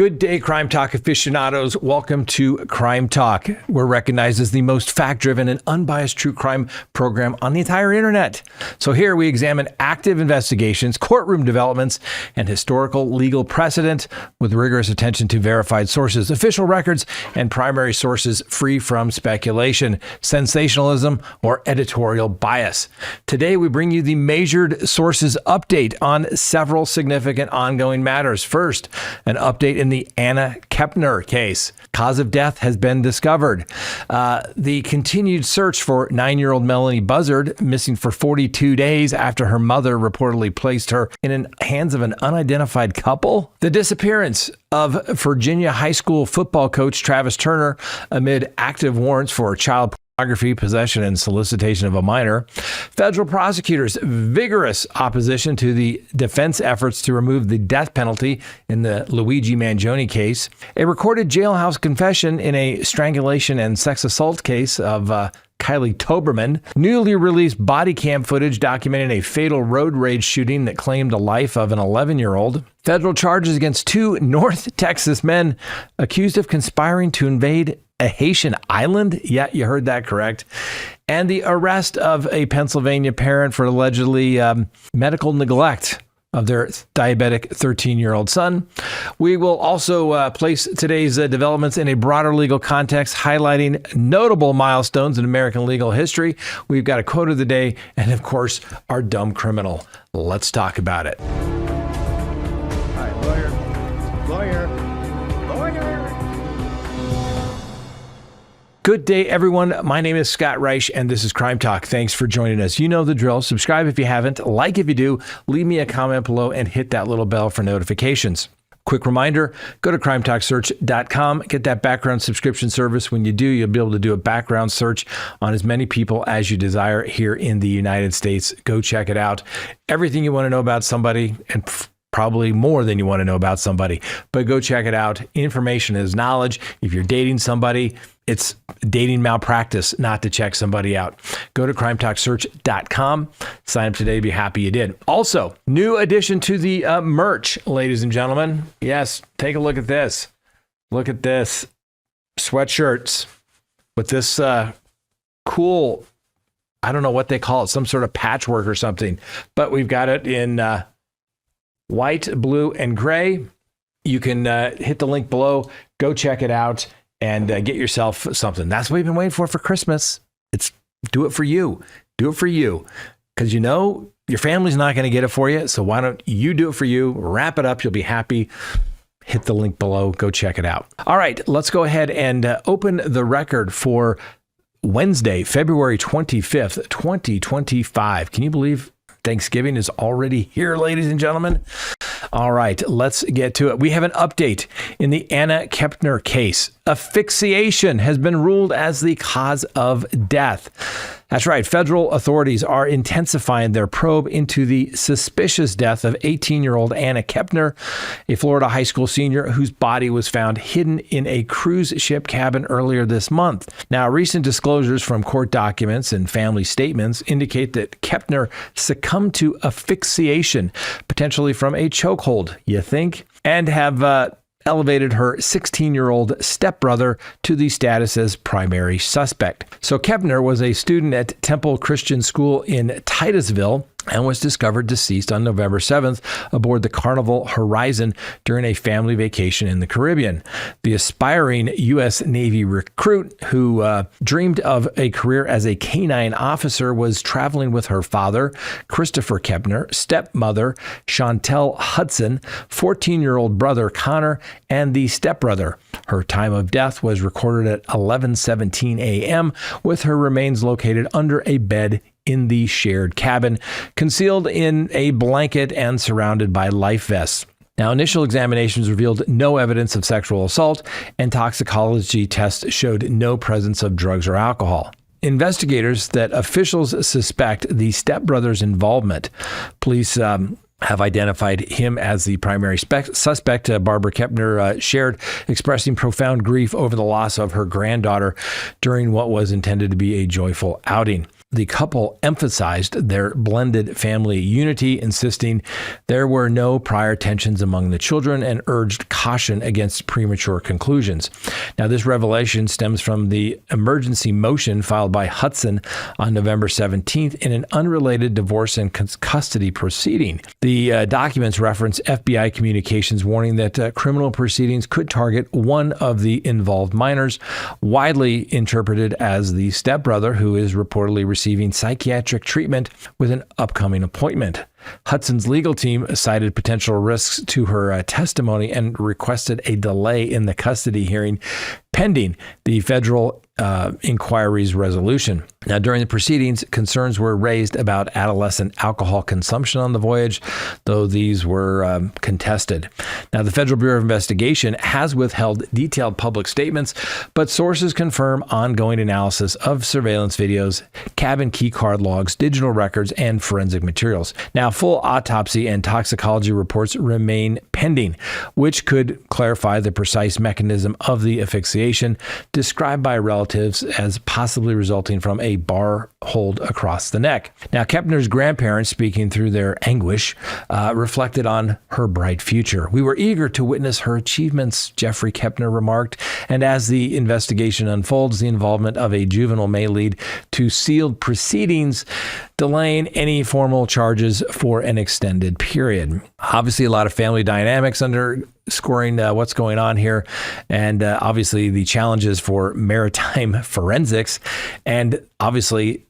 Good day, Crime Talk aficionados. Welcome to Crime Talk. We're recognized as the most fact-driven and unbiased true crime program on the entire internet. So here we examine active investigations, courtroom developments, and historical legal precedent with rigorous attention to verified sources, official records, and primary sources free from speculation, sensationalism, or editorial bias. Today, we bring you the measured sources update on several significant ongoing matters. First, an update in the Anna Kepner case. Cause of death has been discovered. The continued search for 9-year-old Melodee Buzzard, missing for 42 days after her mother reportedly placed her in the hands of an unidentified couple. The disappearance of Virginia high school football coach Travis Turner amid active warrants for child pornography, possession, and solicitation of a minor. Federal prosecutors' vigorous opposition to the defense efforts to remove the death penalty in the Luigi Mangione case. A recorded jailhouse confession in a strangulation and sex assault case of Kylie Toberman. Newly released body cam footage documenting a fatal road rage shooting that claimed the life of an 11-year-old. Federal charges against 2 North Texas men accused of conspiring to invade a Haitian island? Yeah, you heard that correct. And the arrest of a Pennsylvania parent for allegedly medical neglect of their diabetic 13-year-old son. We will also place today's developments in a broader legal context, highlighting notable milestones in American legal history. We've got a quote of the day and, of course, our dumb criminal. Let's talk about it. All right, lawyer. Good day, everyone. My name is Scott Reich, and this is Crime Talk. Thanks for joining us. You know the drill. Subscribe if you haven't, like if you do, leave me a comment below, and hit that little bell for notifications. Quick reminder, go to crimetalksearch.com, get that background subscription service. When you do, you'll be able to do a background search on as many people as you desire here in the United States. Go check it out. Everything you want to know about somebody, and probably more than you want to know about somebody, but go check it out. Information is knowledge. If you're dating somebody, it's dating malpractice not to check somebody out. Go to crimetalksearch.com. Sign up today. Be happy you did. Also, new addition to the merch, ladies and gentlemen. Yes, take a look at this. Look at this. Sweatshirts with this cool, I don't know what they call it, some sort of patchwork or something, but we've got it in white, blue, and gray. You can hit the link below. Go check it out and get yourself something. That's what we've been waiting for Christmas. It's do it for you. Do it for you. Because you know your family's not going to get it for you. So why don't you do it for you? Wrap it up. You'll be happy. Hit the link below. Go check it out. All right, let's go ahead and open the record for Wednesday, February 25th, 2025. Can you believe Thanksgiving is already here, ladies and gentlemen? All right, let's get to it. We have an update in the Anna Kepner case. Asphyxiation has been ruled as the cause of death. That's right. Federal authorities are intensifying their probe into the suspicious death of 18-year-old Anna Kepner, a Florida high school senior whose body was found hidden in a cruise ship cabin earlier this month. Now, recent disclosures from court documents and family statements indicate that Kepner succumbed to asphyxiation, potentially from a chokehold, you think, and have elevated her 16-year-old stepbrother to the status as primary suspect. So Kepner was a student at Temple Christian School in Titusville and was discovered deceased on November 7th aboard the Carnival Horizon during a family vacation in the Caribbean. The aspiring U.S. Navy recruit who dreamed of a career as a canine officer was traveling with her father, Christopher Kepner, stepmother, Chantel Hudson, 14-year-old brother, Connor, and the stepbrother. Her time of death was recorded at 11:17 a.m., with her remains located under a bed in the shared cabin, concealed in a blanket and surrounded by life vests. Now, initial examinations revealed no evidence of sexual assault, and toxicology tests showed no presence of drugs or alcohol. Investigators that officials suspect the stepbrother's involvement. Police have identified him as the primary suspect. Barbara Kepner shared, expressing profound grief over the loss of her granddaughter during what was intended to be a joyful outing. The couple emphasized their blended family unity, insisting there were no prior tensions among the children and urged caution against premature conclusions. Now, this revelation stems from the emergency motion filed by Hudson on November 17th in an unrelated divorce and custody proceeding. The documents reference FBI communications warning that criminal proceedings could target one of the involved minors, widely interpreted as the stepbrother, who is reportedly receiving psychiatric treatment with an upcoming appointment. Hudson's legal team cited potential risks to her testimony and requested a delay in the custody hearing pending the federal inquiry's resolution. Now, during the proceedings, concerns were raised about adolescent alcohol consumption on the voyage, though these were contested. Now, the Federal Bureau of Investigation has withheld detailed public statements, but sources confirm ongoing analysis of surveillance videos, cabin key card logs, digital records, and forensic materials. Now, full autopsy and toxicology reports remain pending, which could clarify the precise mechanism of the asphyxiation described by relatives as possibly resulting from a bar hold across the neck. Now, Kepner's grandparents, speaking through their anguish, reflected on her bright future. "We were eager to witness her achievements," Jeffrey Kepner remarked, "and as the investigation unfolds, the involvement of a juvenile may lead to sealed proceedings, delaying any formal charges for an extended period." Obviously, a lot of family dynamics underscoring what's going on here, and obviously the challenges for maritime forensics, and obviously,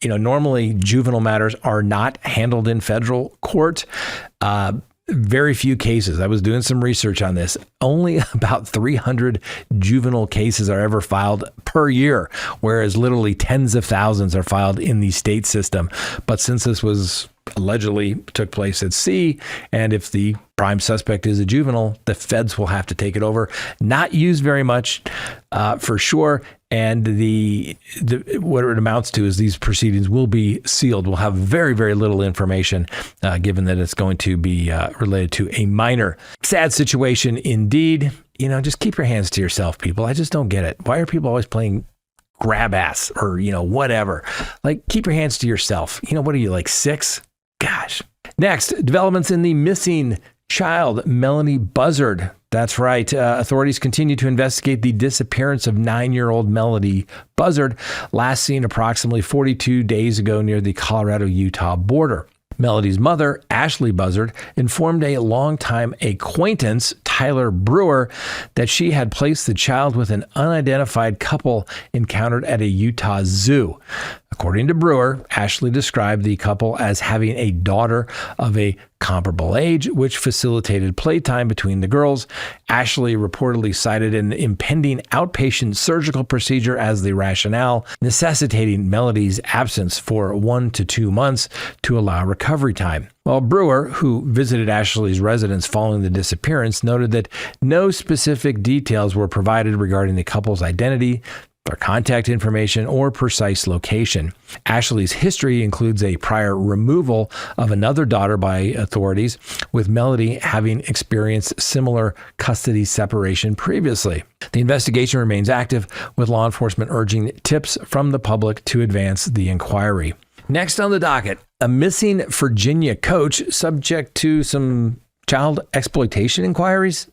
normally juvenile matters are not handled in federal court. Very few cases. I was doing some research on this. Only about 300 juvenile cases are ever filed per year, whereas literally tens of thousands are filed in the state system. But since this was allegedly took place at sea, and if the prime suspect is a juvenile, the feds will have to take it over. Not used very much, for sure. And what it amounts to is these proceedings will be sealed. We'll have very, very little information, given that it's going to be related to a minor. Sad situation indeed. Just keep your hands to yourself, people. I just don't get it. Why are people always playing grab ass or, whatever? Like, keep your hands to yourself. What are you, like 6? Gosh. Next, developments in the missing child, Melodee Buzzard. That's right. Authorities continue to investigate the disappearance of 9-year-old Melodee Buzzard, last seen approximately 42 days ago near the Colorado-Utah border. Melodee's mother, Ashley Buzzard, informed a longtime acquaintance, Tyler Brewer, that she had placed the child with an unidentified couple encountered at a Utah zoo. According to Brewer, Ashley described the couple as having a daughter of a comparable age, which facilitated playtime between the girls. Ashley reportedly cited an impending outpatient surgical procedure as the rationale, necessitating Melodee's absence for 1 to 2 months to allow recovery time. While Brewer, who visited Ashley's residence following the disappearance, noted that no specific details were provided regarding the couple's identity, their contact information, or precise location. Ashley's history includes a prior removal of another daughter by authorities, with Melodee having experienced similar custody separation previously. The investigation remains active, with law enforcement urging tips from the public to advance the inquiry. Next on the docket, a missing Virginia coach subject to some child exploitation inquiries.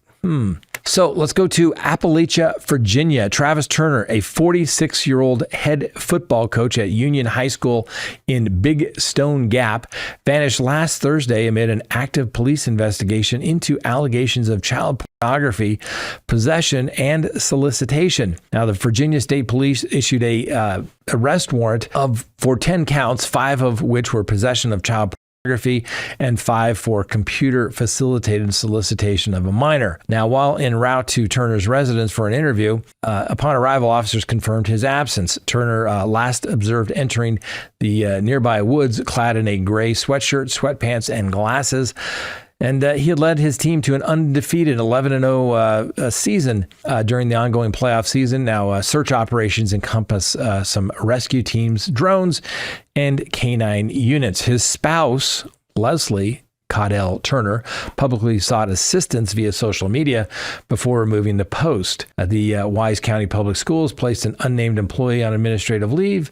So let's go to Appalachia, Virginia. Travis Turner, a 46-year-old head football coach at Union High School in Big Stone Gap, vanished last Thursday amid an active police investigation into allegations of child pornography, possession, and solicitation. Now, the Virginia State Police issued a arrest warrant for 10 counts, 5 of which were possession of child pornography and 5 for computer facilitated solicitation of a minor. Now, while en route to Turner's residence for an interview, upon arrival, officers confirmed his absence. Turner last observed entering the nearby woods clad in a gray sweatshirt, sweatpants, and glasses. And he had led his team to an undefeated 11-0 season during the ongoing playoff season. Now, search operations encompass some rescue teams, drones, and canine units. His spouse, Leslie Caudell Turner, publicly sought assistance via social media before removing the post. The Wise County Public Schools placed an unnamed employee on administrative leave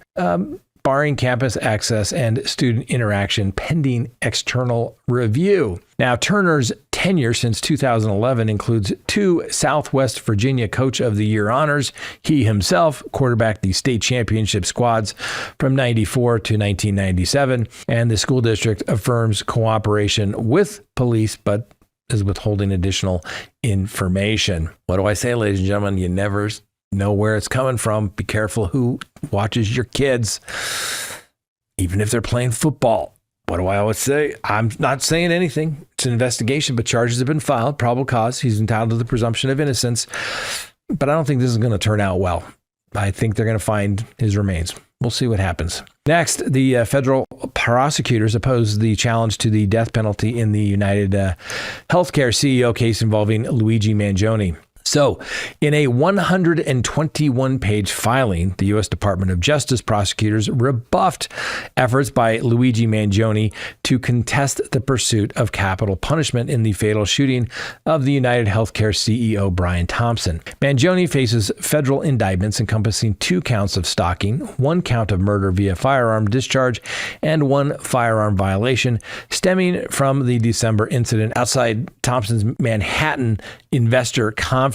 barring campus access and student interaction pending external review. Now, Turner's tenure since 2011 includes 2 Southwest Virginia Coach of the Year honors. He himself quarterbacked the state championship squads from 94 to 1997, and the school district affirms cooperation with police, but is withholding additional information. What do I say, ladies and gentlemen? You never know where it's coming from. Be careful who watches your kids, even if they're playing football. What do I always say? I'm not saying anything. It's an investigation, but charges have been filed. Probable cause. He's entitled to the presumption of innocence. But I don't think this is going to turn out well. I think they're going to find his remains. We'll see what happens. Next, the federal prosecutors opposed the challenge to the death penalty in the United Healthcare CEO case involving Luigi Mangione. So, in a 121-page filing, the U.S. Department of Justice prosecutors rebuffed efforts by Luigi Mangione to contest the pursuit of capital punishment in the fatal shooting of the United Healthcare CEO Brian Thompson. Mangione faces federal indictments encompassing 2 counts of stalking, 1 count of murder via firearm discharge, and 1 firearm violation stemming from the December incident outside Thompson's Manhattan investor conference.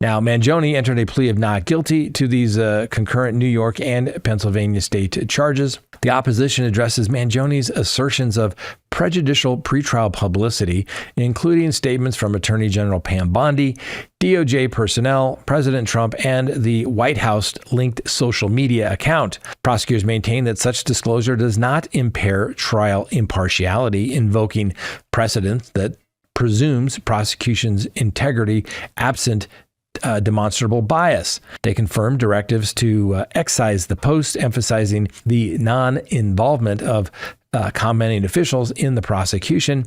Now, Mangione entered a plea of not guilty to these concurrent New York and Pennsylvania state charges. The opposition addresses Mangione's assertions of prejudicial pretrial publicity, including statements from Attorney General Pam Bondi, DOJ personnel, President Trump, and the White House-linked social media account. Prosecutors maintain that such disclosure does not impair trial impartiality, invoking precedent that presumes prosecution's integrity absent demonstrable bias. They confirmed directives to excise the post, emphasizing the non-involvement of commenting officials in the prosecution.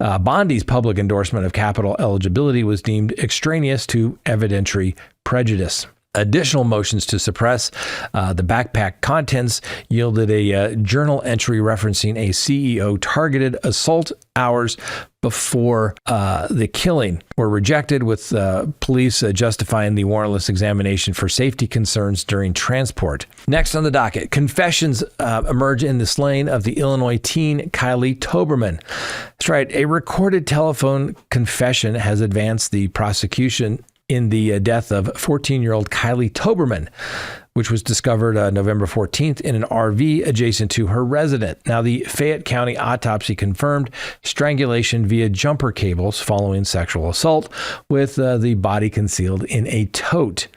Bondi's public endorsement of capital eligibility was deemed extraneous to evidentiary prejudice. Additional motions to suppress the backpack contents yielded a journal entry referencing a CEO targeted assault hours before the killing were rejected, with police justifying the warrantless examination for safety concerns during transport. Next on the docket, confessions emerge in the slaying of the Illinois teen Kylie Toberman. That's right, a recorded telephone confession has advanced the prosecution in the death of 14-year-old Kylie Toberman, which was discovered November 14th in an RV adjacent to her residence. Now, the Fayette County autopsy confirmed strangulation via jumper cables following sexual assault, with the body concealed in a tote.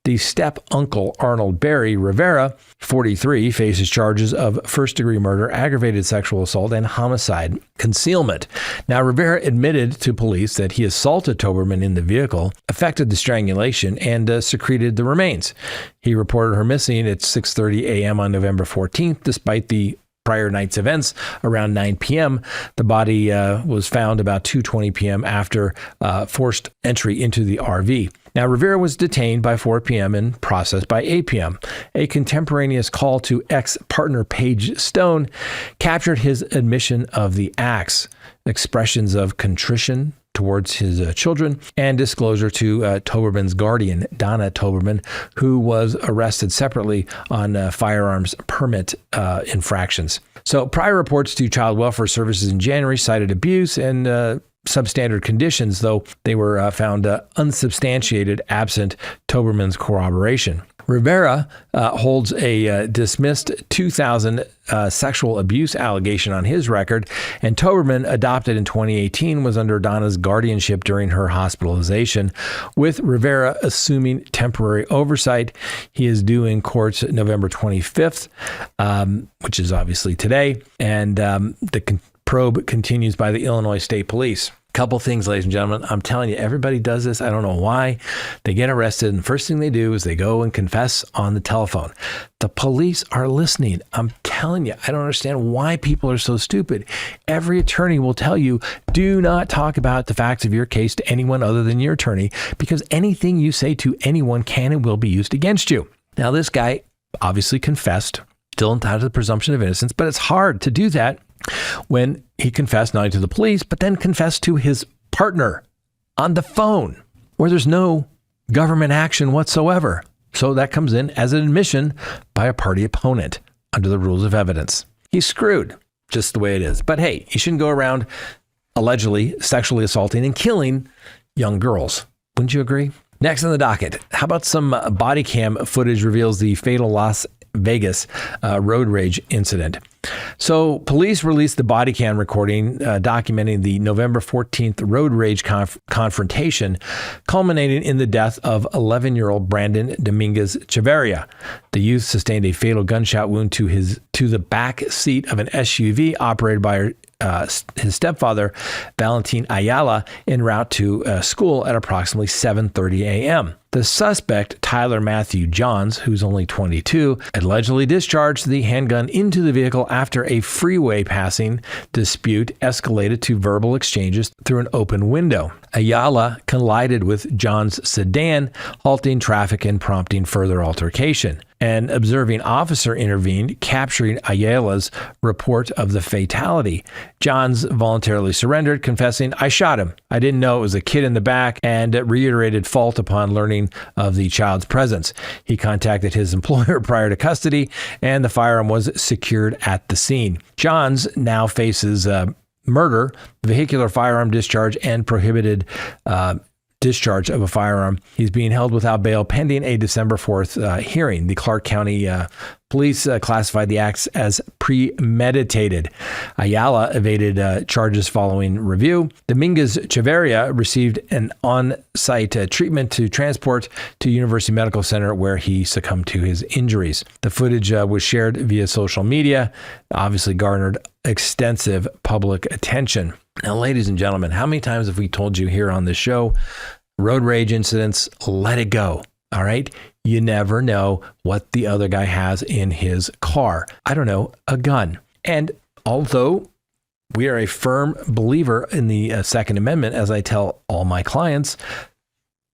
The step-uncle, Arnold Barry Rivera, 43, faces charges of first-degree murder, aggravated sexual assault, and homicide concealment. Now, Rivera admitted to police that he assaulted Toberman in the vehicle, effected the strangulation, and secreted the remains. He reported her missing at 6:30 a.m. on November 14th, despite the prior night's events. Around 9 p.m., the body was found about 2:20 p.m. after forced entry into the RV. Now, Rivera was detained by 4 p.m. and processed by 8 p.m. A contemporaneous call to ex-partner Paige Stone captured his admission of the acts, expressions of contrition towards his children, and disclosure to Toberman's guardian, Donna Toberman, who was arrested separately on firearms permit infractions. So prior reports to Child Welfare Services in January cited abuse and substandard conditions, though they were found unsubstantiated absent Toberman's corroboration. Rivera holds a dismissed 2000 sexual abuse allegation on his record, and Toberman, adopted in 2018, was under Donna's guardianship during her hospitalization, with Rivera assuming temporary oversight. He is due in court November 25th, which is obviously today, and the probe continues by the Illinois State Police. Couple things, ladies and gentlemen. I'm telling you, everybody does this. I don't know why. They get arrested, and the first thing they do is they go and confess on the telephone. The police are listening. I'm telling you, I don't understand why people are so stupid. Every attorney will tell you, do not talk about the facts of your case to anyone other than your attorney, because anything you say to anyone can and will be used against you. Now, this guy obviously confessed, still entitled to the presumption of innocence, but it's hard to do that when he confessed not only to the police, but then confessed to his partner on the phone, where there's no government action whatsoever. So that comes in as an admission by a party opponent. under the rules of evidence. He's screwed, just the way it is. But hey, he shouldn't go around allegedly sexually assaulting and killing young girls. Wouldn't you agree? Next on the docket, how about some body cam footage reveals the fatal Las Vegas road rage incident. So police released the body cam recording documenting the November 14th road rage confrontation, culminating in the death of 11-year-old Brandon Dominguez Chavarria. The youth sustained a fatal gunshot wound to the back seat of an SUV operated by his stepfather, Valentin Ayala, en route to school at approximately 7:30 a.m. The suspect, Tyler Matthew Johns, who's only 22, allegedly discharged the handgun into the vehicle after a freeway passing dispute escalated to verbal exchanges through an open window. Ayala collided with Johns' sedan, halting traffic and prompting further altercation. An observing officer intervened, capturing Ayala's report of the fatality. Johns voluntarily surrendered, confessing, "I shot him. I didn't know it was a kid in the back," and reiterated fault upon learning of the child's presence. He contacted his employer prior to custody, and the firearm was secured at the scene. Johns now faces murder, vehicular firearm discharge, and prohibited discharge of a firearm. He's being held without bail pending a December 4th hearing. The Clark County police classified the acts as premeditated. Ayala evaded charges following review. Dominguez Chavarria received an on-site treatment to transport to University Medical Center, where he succumbed to his injuries. The footage was shared via social media, obviously garnered extensive public attention. Now, ladies and gentlemen, how many times have we told you here on this show, road rage incidents, let it go, all right? You never know what the other guy has in his car. I don't know, a gun. And although we are a firm believer in the Second Amendment, as I tell all my clients,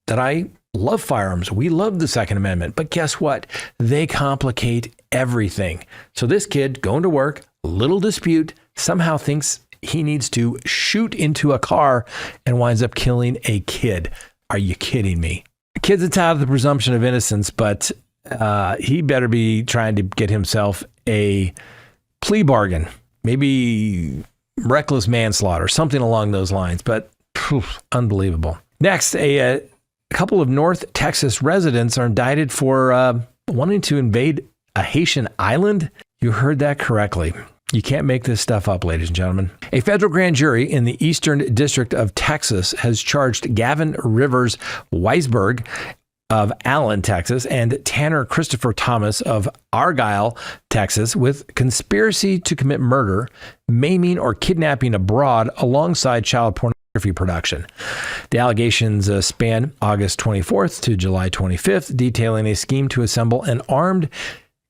that I love firearms. We love the Second Amendment. But guess what? They complicate everything. So this kid going to work, little dispute, somehow thinks he needs to shoot into a car and winds up killing a kid. Are you kidding me? The kid's entitled to the presumption of innocence, but he better be trying to get himself a plea bargain, maybe reckless manslaughter, something along those lines. But unbelievable. Next, a couple of North Texas residents are indicted for wanting to invade a Haitian island. You heard that correctly. You can't make this stuff up, ladies and gentlemen. A federal grand jury in the Eastern District of Texas has charged Gavin Rivers Weisberg of Allen, Texas, and Tanner Christopher Thomas of Argyle, Texas, with conspiracy to commit murder, maiming, or kidnapping abroad alongside child pornography production. The allegations span August 24th to July 25th, detailing a scheme to assemble an armed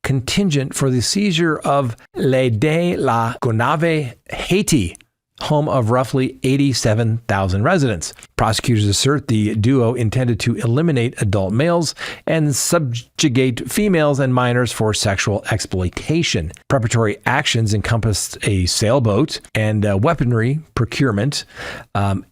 contingent for the seizure of Le de la Gonave, Haiti, home of roughly 87,000 residents. Prosecutors assert the duo intended to eliminate adult males and subjugate females and minors for sexual exploitation. Preparatory actions encompassed a sailboat and weaponry procurement,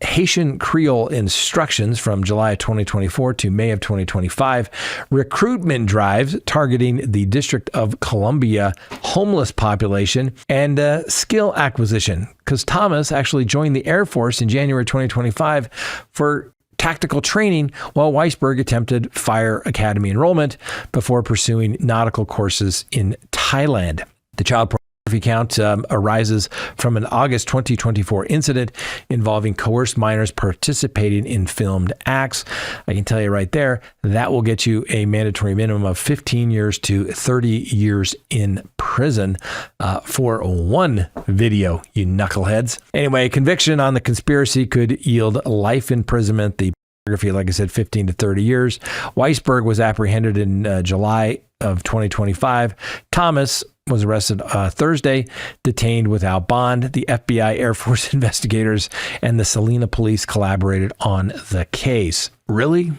Haitian Creole instructions from July of 2024 to May of 2025, recruitment drives targeting the District of Columbia homeless population, and skill acquisition, because Thomas actually joined the Air Force in January 2025 for tactical training, while Weisberg attempted Fire Academy enrollment before pursuing nautical courses in Thailand. The child pornography count arises from an August 2024 incident involving coerced minors participating in filmed acts. I can tell you right there, that will get you a mandatory minimum of 15 years to 30 years in prison for one video, you knuckleheads. Anyway, conviction on the conspiracy could yield life imprisonment. The pornography, like I said, 15 to 30 years. Weisberg was apprehended in July of 2025. Thomas was arrested Thursday, detained without bond. The FBI, Air Force investigators, and the Salina police collaborated on the case. Really?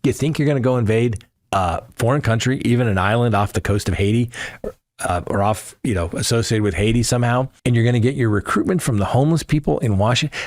You think you're going to go invade a foreign country, even an island off the coast of Haiti, or off, associated with Haiti somehow, and you're going to get your recruitment from the homeless people in Washington?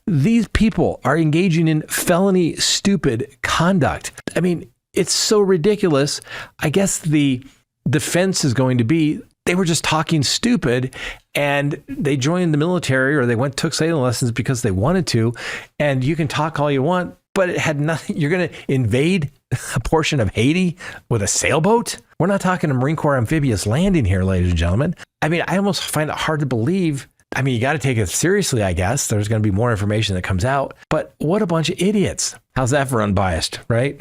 These people are engaging in felony, stupid conduct. I mean, it's so ridiculous. I guess the defense is going to be they were just talking stupid and they joined the military or they took sailing lessons because they wanted to. And you can talk all you want, but it had nothing. You're going to invade a portion of Haiti with a sailboat? We're not talking a Marine Corps amphibious landing here, ladies and gentlemen. I mean, I almost find it hard to believe. I mean, you got to take it seriously, I guess. There's going to be more information that comes out. But what a bunch of idiots. How's that for unbiased, right?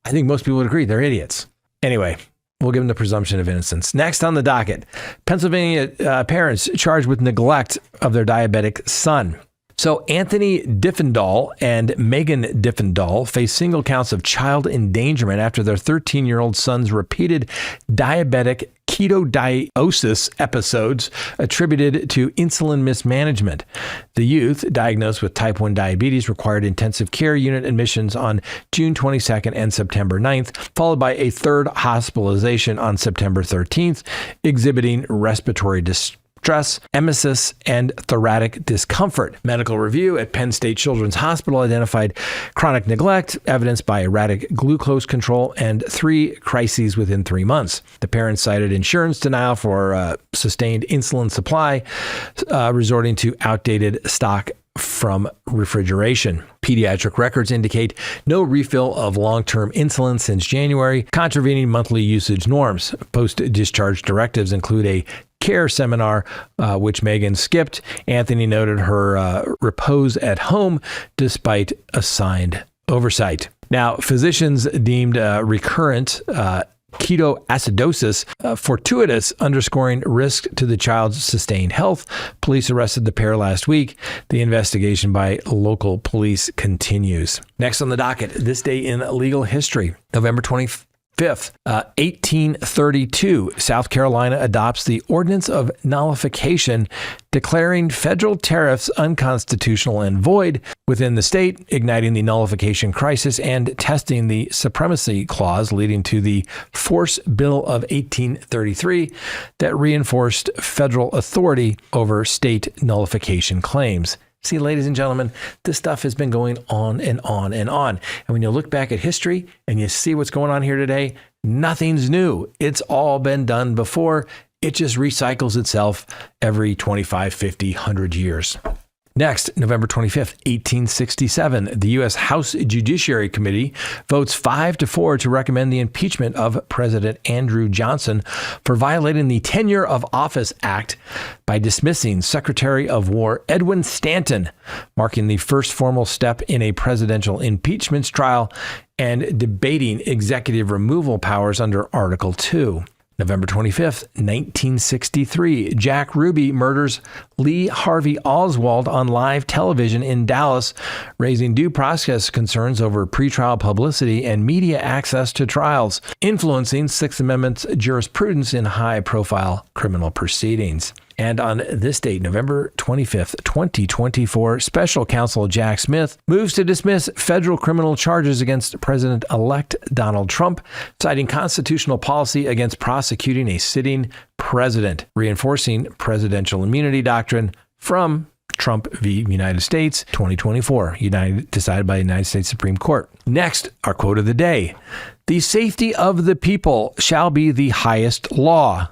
I think most people would agree they're idiots. Anyway, we'll give them the presumption of innocence. Next on the docket, Pennsylvania parents charged with neglect of their diabetic son. So Anthony Diffendahl and Megan Diffendahl face single counts of child endangerment after their 13-year-old son's repeated diabetic ketoacidosis episodes attributed to insulin mismanagement. The youth, diagnosed with type 1 diabetes, required intensive care unit admissions on June 22nd and September 9th, followed by a third hospitalization on September 13th, exhibiting respiratory distress, emesis, and thoracic discomfort. Medical review at Penn State Children's Hospital identified chronic neglect, evidenced by erratic glucose control, and 3 crises within 3 months. The parents cited insurance denial for sustained insulin supply, resorting to outdated stock from refrigeration. Pediatric records indicate no refill of long-term insulin since January, contravening monthly usage norms. Post-discharge directives include a care seminar, which Megan skipped. Anthony noted her repose at home despite assigned oversight. Now, physicians deemed recurrent ketoacidosis fortuitous, underscoring risk to the child's sustained health. Police arrested the pair last week. The investigation by local police continues. Next on the docket, this day in legal history, November 25th, 1832, South Carolina adopts the Ordinance of Nullification, declaring federal tariffs unconstitutional and void within the state, igniting the nullification crisis and testing the supremacy clause, leading to the Force Bill of 1833 that reinforced federal authority over state nullification claims. See, ladies and gentlemen, this stuff has been going on and on and on. And when you look back at history and you see what's going on here today, nothing's new. It's all been done before. It just recycles itself every 25, 50, 100 years. Next, November 25th, 1867, the U.S. House Judiciary Committee votes 5-4 to recommend the impeachment of President Andrew Johnson for violating the Tenure of Office Act by dismissing Secretary of War Edwin Stanton, marking the first formal step in a presidential impeachment trial and debating executive removal powers under Article 2. November 25th, 1963, Jack Ruby murders Lee Harvey Oswald on live television in Dallas, raising due process concerns over pretrial publicity and media access to trials, influencing Sixth Amendment's jurisprudence in high-profile criminal proceedings. And on this date, November 25th, 2024, Special Counsel Jack Smith moves to dismiss federal criminal charges against President-elect Donald Trump, citing constitutional policy against prosecuting a sitting president, reinforcing presidential immunity doctrine from Trump v. United States 2024, decided by the United States Supreme Court. Next, our quote of the day: "The safety of the people shall be the highest law."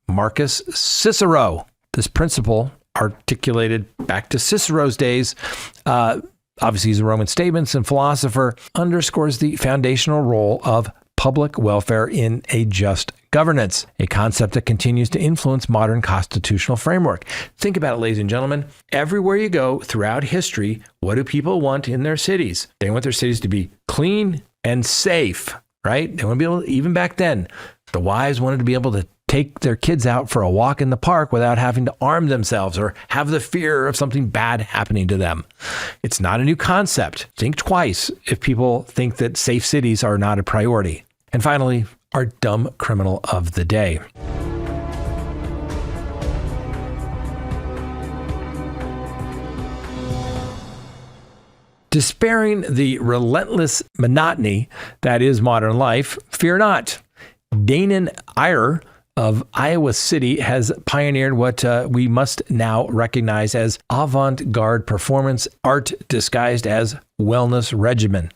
Marcus Cicero. This principle, articulated back to Cicero's days, obviously he's a Roman statesman and philosopher, underscores the foundational role of public welfare in a just governance, a concept that continues to influence modern constitutional framework. Think about it, ladies and gentlemen. Everywhere you go throughout history, what do people want in their cities? They want their cities to be clean and safe, right? They want to be able to, even back then, the wives wanted to be able to take their kids out for a walk in the park without having to arm themselves or have the fear of something bad happening to them. It's not a new concept. Think twice if people think that safe cities are not a priority. And finally, our dumb criminal of the day. Despairing the relentless monotony that is modern life, fear not. Danon Iyer of Iowa City has pioneered what we must now recognize as avant-garde performance art disguised as wellness regimen.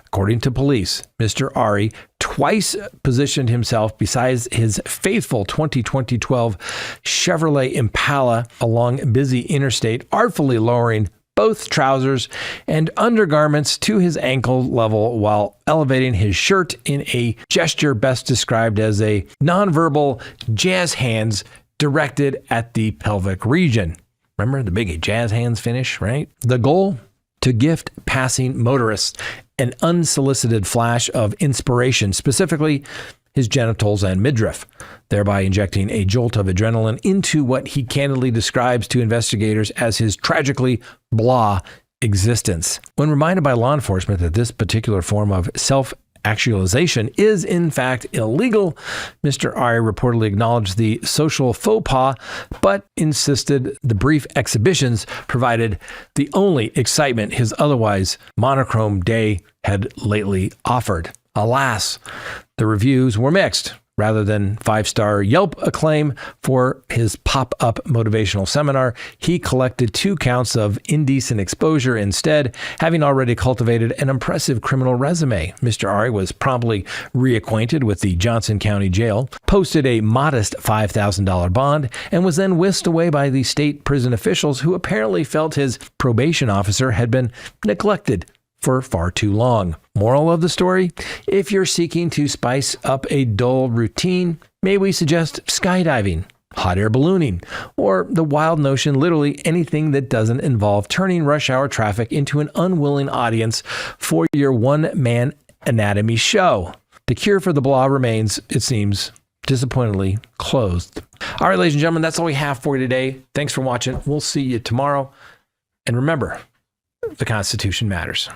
According to police, Mr. Ari twice positioned himself beside his faithful 2012 Chevrolet Impala along busy interstate, artfully lowering both trousers and undergarments to his ankle level while elevating his shirt in a gesture best described as a nonverbal jazz hands directed at the pelvic region. Remember the big jazz hands finish, right? The goal? To gift passing motorists an unsolicited flash of inspiration, specifically his genitals and midriff, thereby injecting a jolt of adrenaline into what he candidly describes to investigators as his tragically blah existence. When reminded by law enforcement that this particular form of self-actualization is in fact illegal, Mr. Ari reportedly acknowledged the social faux pas, but insisted the brief exhibitions provided the only excitement his otherwise monochrome day had lately offered. Alas, the reviews were mixed. Rather than 5-star Yelp acclaim for his pop-up motivational seminar, he collected 2 counts of indecent exposure instead, having already cultivated an impressive criminal resume. Mr. Ari was promptly reacquainted with the Johnson County Jail, posted a modest $5,000 bond, and was then whisked away by the state prison officials who apparently felt his probation officer had been neglected for far too long. Moral of the story? If you're seeking to spice up a dull routine, may we suggest skydiving, hot air ballooning, or the wild notion, literally anything that doesn't involve turning rush hour traffic into an unwilling audience for your one-man anatomy show. The cure for the blah remains, it seems, disappointingly closed. All right, ladies and gentlemen, that's all we have for you today. Thanks for watching. We'll see you tomorrow. And remember, the Constitution matters.